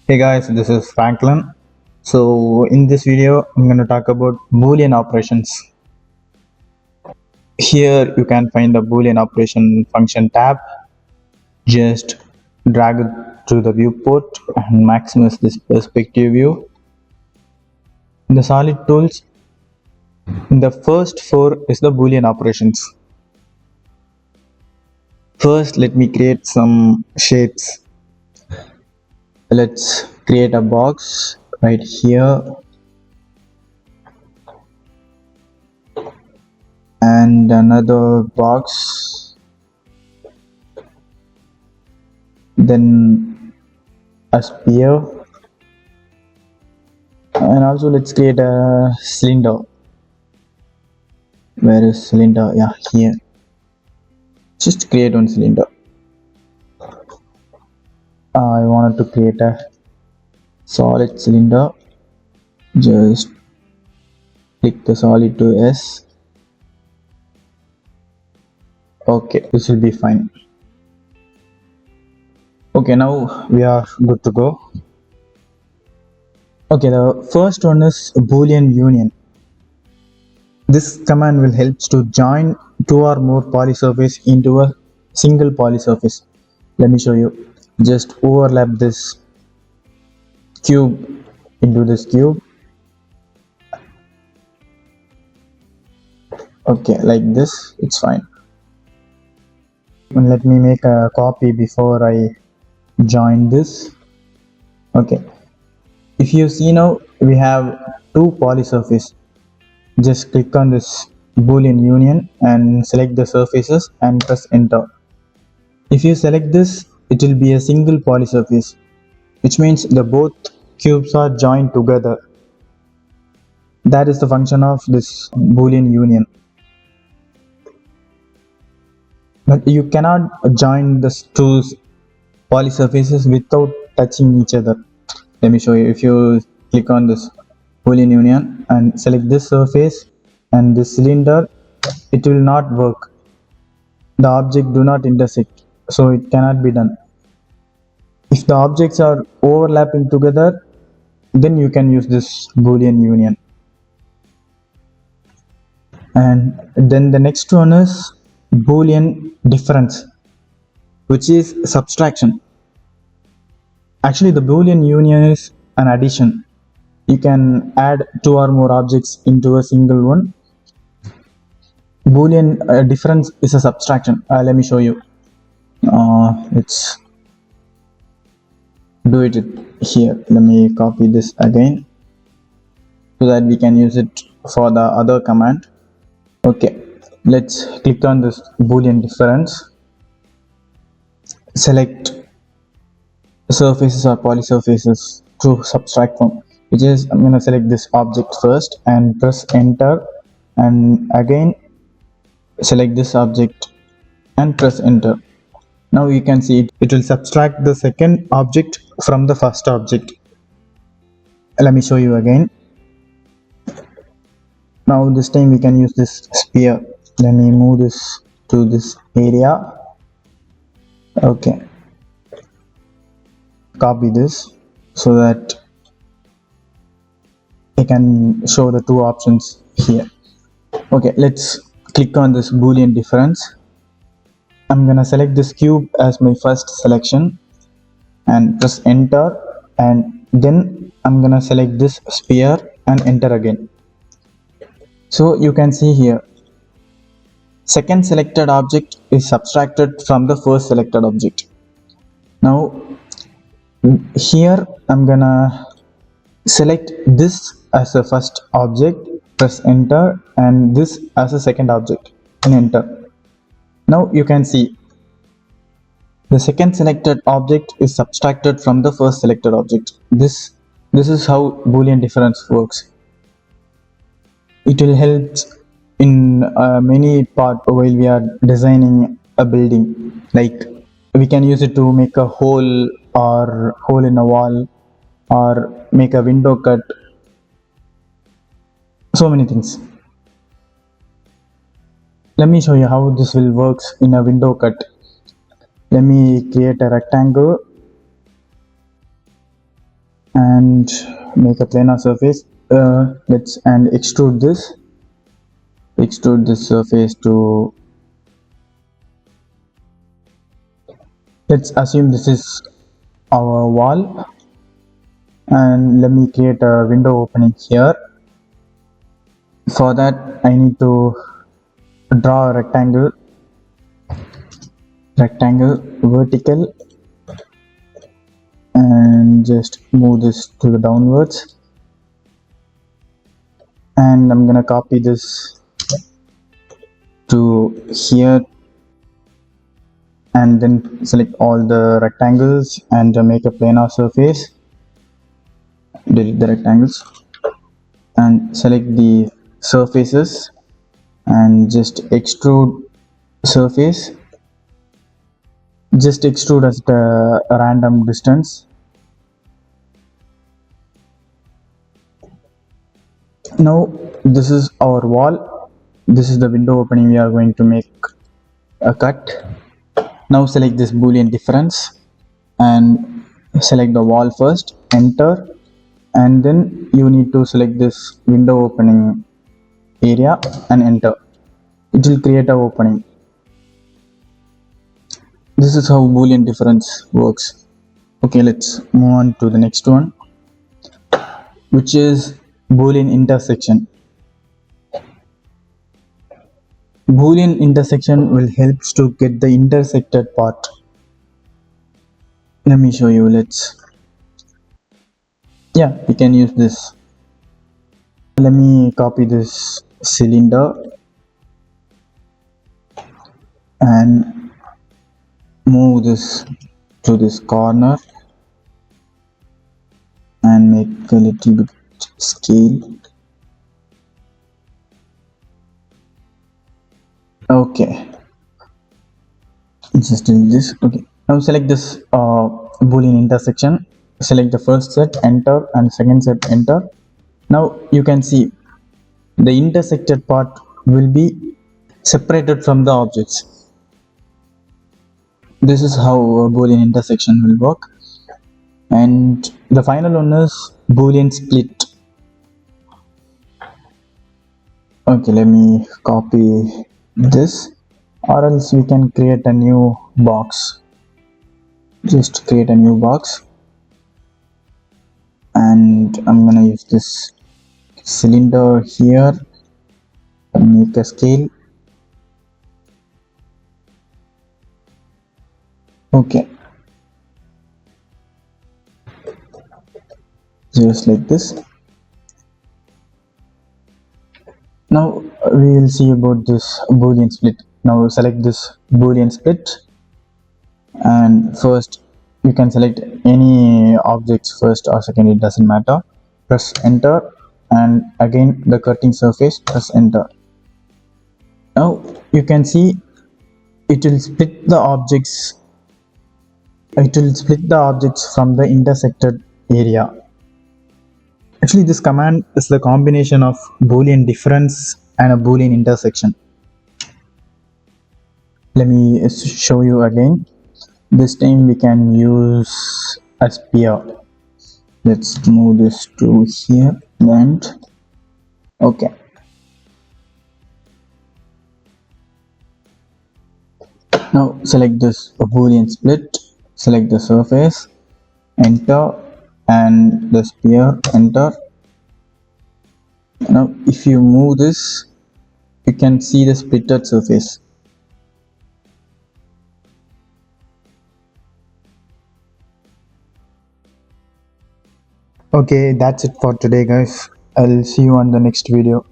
Hey guys, this is Franklin. So in this video, I'm going to talk about Boolean operations. Here you can find the Boolean operation function tab. Just drag it to the viewport and maximize this perspective view. In the solid tools, the first four is the Boolean operations. First, let me create some shapes. Let's create a box right here and another box, then a sphere, and also let's create a cylinder. Where is cylinder? Yeah, here. Just create one cylinder. I wanted to create a solid cylinder. Just click the solid to S. Okay, this will be fine. Okay, now we are good to go. Okay, the first one is Boolean union. This command will help to join two or more polysurface into a single polysurface. Let me show you. Just overlap this cube into this cube. Okay, like this, it's fine. And let me make a copy before I join this. Okay, if you see now, we have two polysurface. Just click on this Boolean union and select the surfaces and press enter. If you select this, it will be a single polysurface, which means the both cubes are joined together. That is the function of this Boolean union. But you cannot join the two polysurfaces without touching each other. Let me show you. If you click on this Boolean union and select this surface and this cylinder, it will not work. The object do not intersect, so it cannot be done. If the objects are overlapping together, then you can use this Boolean union. And then the next one is Boolean difference, which is subtraction. Actually, the Boolean union is an addition. You can add two or more objects into a single one. Boolean difference is a subtraction. Let me show you. Let's do it here. Let me copy this again so that we can use it for the other command. Okay, let's click on this Boolean difference. Select surfaces or polysurfaces to subtract from, which is I'm going to select this object first and press enter, and again select this object and press enter. Now you can see it will subtract the second object from the first object. Let me show you again. Now this time we can use this sphere. Let me move this to this area. Okay, copy this so that I can show the two options here. Okay, let's click on this Boolean difference. I'm gonna select this cube as my first selection and press enter, and then I'm gonna select this sphere and enter again. So you can see here, second selected object is subtracted from the first selected object. Now here I'm gonna select this as a first object, press enter, and this as a second object and enter. Now you can see the second selected object is subtracted from the first selected object. This is how Boolean difference works. It will help in many parts while we are designing a building. Like we can use it to make a hole or hole in a wall, or make a window cut. So many things. Let me show you how this will work in a window cut. Let me create a rectangle and make a planar surface. Let's and extrude this surface to, let's assume this is our wall, and let me create a window opening here. For that I need to draw a rectangle vertical, and just move this to the downwards, and I'm gonna copy this to here, and then select all the rectangles and make a planar surface. Delete the rectangles and select the surfaces and just extrude surface, just extrude at a random distance. Now this is our wall, this is the window opening we are going to make a cut. Now select this Boolean difference and select the wall first, enter, and then you need to select this window opening area and enter. It will create an opening. This is how Boolean difference works. Okay, let's move on to the next one, which is Boolean intersection. Boolean intersection will help to get the intersected part. Let me show you. We can use this. Let me copy this cylinder and move this to this corner and make a little bit scale. Okay, just do this. Okay, now select this Boolean intersection, select the first set, enter, and second set, enter. Now you can see the intersected part will be separated from the objects. This is how a Boolean intersection will work. And the final one is Boolean split. Okay, let me copy this, or else we can create a new box. Just create a new box, and I'm gonna use this cylinder here and make a scale. Okay, just like this. Now we will see about this Boolean split. Now select this Boolean split, and first you can select any objects first or second, it doesn't matter. Press enter, and again the cutting surface, press enter. Now you can see it will split the objects from the intersected area. Actually, this command is the combination of Boolean difference and a Boolean intersection. Let me show you again. This time we can use a sphere. Let's move this to here and okay. Now select this Boolean split, select the surface, enter, and the sphere, enter. Now if you move this, you can see the splitted surface. Okay, that's it for today, guys. I'll see you on the next video.